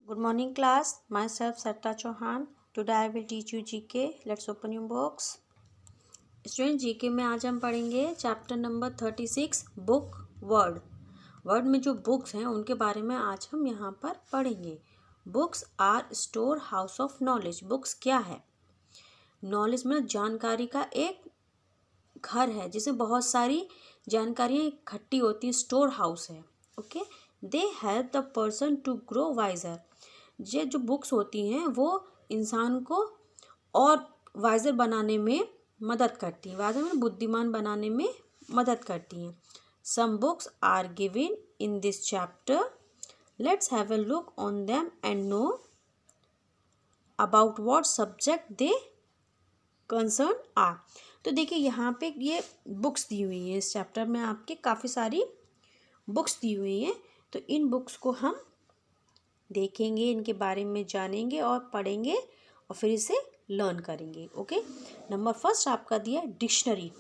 Good morning class, myself Sarita Chauhan. Today I will teach you GK. Let's open your books. Student GK में आज हम पढ़ेंगे chapter number 36 book word. Word में जो books हैं उनके बारे में आज हम यहाँ पर पढ़ेंगे. Books are store house of knowledge. Books क्या है? नॉलेज में जानकारी का एक घर है जिसमें बहुत सारी जानकारियाँ इकट्ठी होती है. स्टोर हाउस है. Okay. They help the person to grow wiser. ये जो बुक्स होती हैं वो इंसान को और वाइजर बनाने में मदद करती हैं. वाइजर में बुद्धिमान बनाने में मदद करती हैं. Some books are given in this chapter. Let's have a look on them and know about what subject they concern are. तो देखिए यहाँ पे ये बुक्स दी हुई हैं. इस चैप्टर में आपके काफ़ी सारी बुक्स दी हुई हैं. तो इन बुक्स को हम देखेंगे, इनके बारे में जानेंगे और पढ़ेंगे और फिर इसे लर्न करेंगे. ओके. नंबर फर्स्ट आपका दिया डिक्शनरी.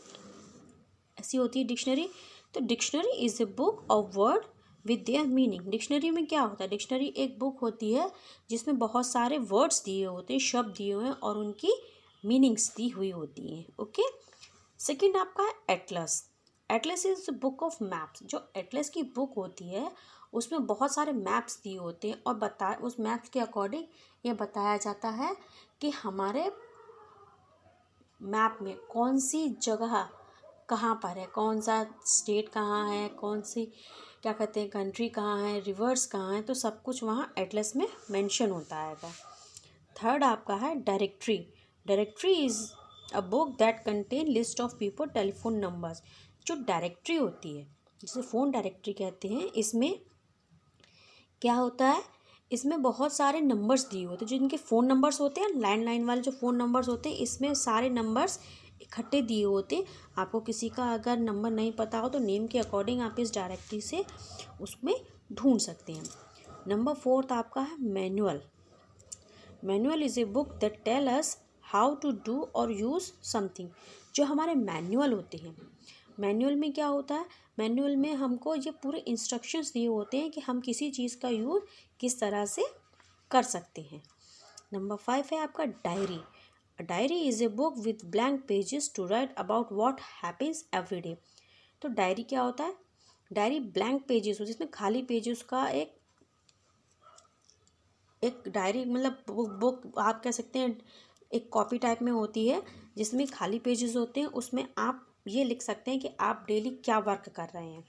ऐसी होती है डिक्शनरी. तो dictionary is a book of word with their meaning. Dictionary में क्या होता है? डिक्शनरी एक बुक होती है जिसमें बहुत सारे वर्ड्स दिए होते हैं, शब्द दिए हुए हैं और उनकी मीनिंग्स दी हुई होती हैं. ओके. सेकेंड आपका है Atlas. Atlas is book of maps. जो एटलस की बुक होती है उसमें बहुत सारे मैप्स दिए होते हैं और उस मैप्स के अकॉर्डिंग ये बताया जाता है कि हमारे मैप में कौन सी जगह कहाँ पर है, कौन सा स्टेट कहाँ है, कौन सी क्या कहते हैं कंट्री कहाँ है, रिवर्स कहाँ है. तो सब कुछ वहाँ एटलस में मेंशन होता है. थर्ड आपका है directory. Directory is a book that contain list of people telephone numbers. जो डायरेक्टरी होती है जिसे फ़ोन डायरेक्टरी कहते हैं, इसमें क्या होता है? इसमें बहुत सारे नंबर्स दिए होते हैं. जो इनके फ़ोन नंबर्स होते हैं, लैंडलाइन वाले जो फ़ोन नंबर्स होते हैं, इसमें सारे नंबर्स इकट्ठे दिए होते हैं. आपको किसी का अगर नंबर नहीं पता हो तो नेम के अकॉर्डिंग आप इस डायरेक्टरी से उसमें ढूंढ सकते हैं. नंबर फोर्थ आपका है manual. Manual is a book that tell us how to do और यूज़ समथिंग. जो हमारे मैनुअल होते हैं, मैनुअल में क्या होता है? मैनुअल में हमको ये पूरे इंस्ट्रक्शंस दिए होते हैं कि हम किसी चीज़ का यूज़ किस तरह से कर सकते हैं. नंबर 5 है आपका diary. Diary is a book with blank pages to write about what happens every day. तो डायरी क्या होता है? डायरी ब्लैंक पेजेस हो जिसमें खाली पेजेस का एक डायरी मतलब बुक आप कह सकते हैं एक कॉपी टाइप में होती है जिसमें खाली पेजेस होते हैं. उसमें आप ये लिख सकते हैं कि आप डेली क्या वर्क कर रहे हैं.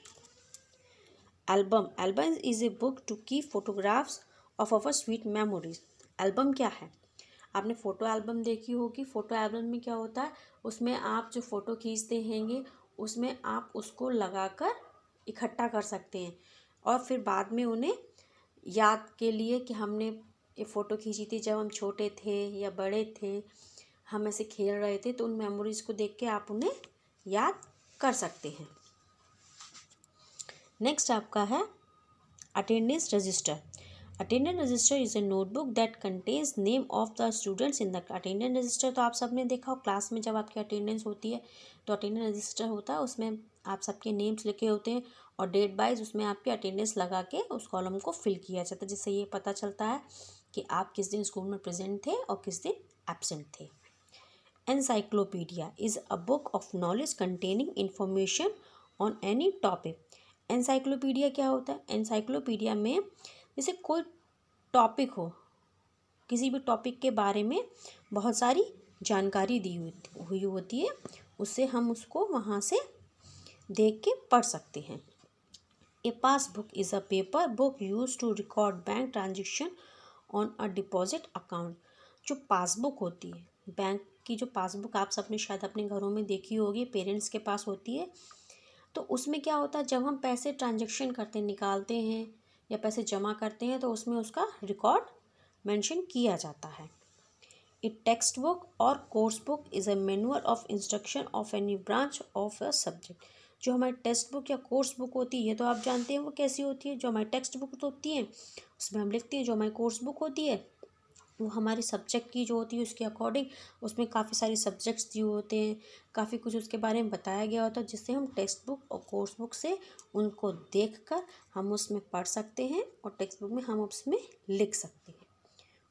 Album. Album is a book to keep photographs of our sweet memories. Album क्या है? आपने फ़ोटो एल्बम देखी होगी. फ़ोटो एल्बम में क्या होता है? उसमें आप जो फ़ोटो खींचते हैंगे उसमें आप उसको लगाकर इकट्ठा कर सकते हैं और फिर बाद में उन्हें याद के लिए कि हमने ये फ़ोटो खींची थी जब हम छोटे थे या बड़े थे, हम ऐसे खेल रहे थे, तो उन मेमोरीज़ को देख के आप उन्हें याद कर सकते हैं. नेक्स्ट आपका है attendance register. Attendance register is a notebook that contains name of the students in the. Attendance register तो आप सब ने देखा हो क्लास में. जब आपकी अटेंडेंस होती है तो अटेंडेंस रजिस्टर होता है. उसमें आप सबके नेम्स लिखे होते हैं और डेट वाइज उसमें आपकी अटेंडेंस लगा के उस कॉलम को फिल किया जाता है, जिससे ये पता चलता है कि आप किस दिन स्कूल में प्रेजेंट थे और किस दिन एब्सेंट थे. Encyclopedia is a book of knowledge containing information on any topic. Encyclopedia क्या होता है? एनसाइक्लोपीडिया में जैसे कोई टॉपिक हो, किसी भी टॉपिक के बारे में बहुत सारी जानकारी दी हुई होती है, उससे हम उसको वहाँ से देख के पढ़ सकते हैं. A passbook is a paper book use to record bank transaction on a deposit account. जो पासबुक होती है, बैंक की जो पासबुक आप सबने शायद अपने घरों में देखी होगी, पेरेंट्स के पास होती है. तो उसमें क्या होता है? जब हम पैसे ट्रांजेक्शन करते हैं, निकालते हैं या पैसे जमा करते हैं, तो उसमें उसका रिकॉर्ड मेंशन किया जाता है. ए टेक्स्ट बुक और course book is a manual of instruction of any branch of a subject. जो हमारी टेक्स्ट बुक या कोर्स बुक होती है, ये तो आप जानते हैं वो कैसी होती है. जो हमारी टेक्स्ट बुक तो होती है उसमें हम लिखते हैं. जो हमारी कोर्स बुक होती है वो हमारे सब्जेक्ट की जो होती है उसके अकॉर्डिंग उसमें काफ़ी सारे सब्जेक्ट्स दिए होते हैं, काफ़ी कुछ उसके बारे में बताया गया होता है, जिससे हम टेक्स्ट बुक और कोर्स बुक से उनको देखकर हम उसमें पढ़ सकते हैं और टेक्स्ट बुक में हम उसमें लिख सकते हैं.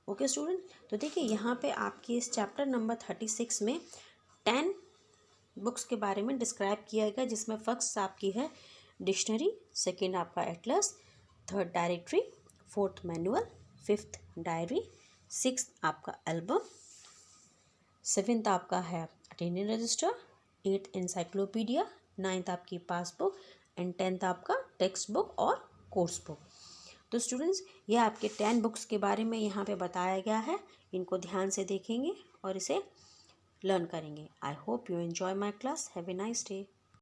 ओके स्टूडेंट, तो देखिए यहाँ पे आपकी इस चैप्टर नंबर 36 में 10 बुक्स के बारे में डिस्क्राइब किया गया, जिसमें फर्स्ट आपकी है डिक्शनरी, सेकेंड आपका Atlas, third directory, fourth manual, fifth diary, sixth आपका एल्बम, सेवेंथ आपका है attendance register, eighth encyclopedia, ninth आपकी पासबुक एंड टेंथ आपका टेक्स्ट बुक और कोर्स बुक। तो स्टूडेंट्स, ये आपके 10 बुक्स के बारे में यहाँ पे बताया गया है। इनको ध्यान से देखेंगे और इसे लर्न करेंगे। I hope you enjoy my class. Have a nice day.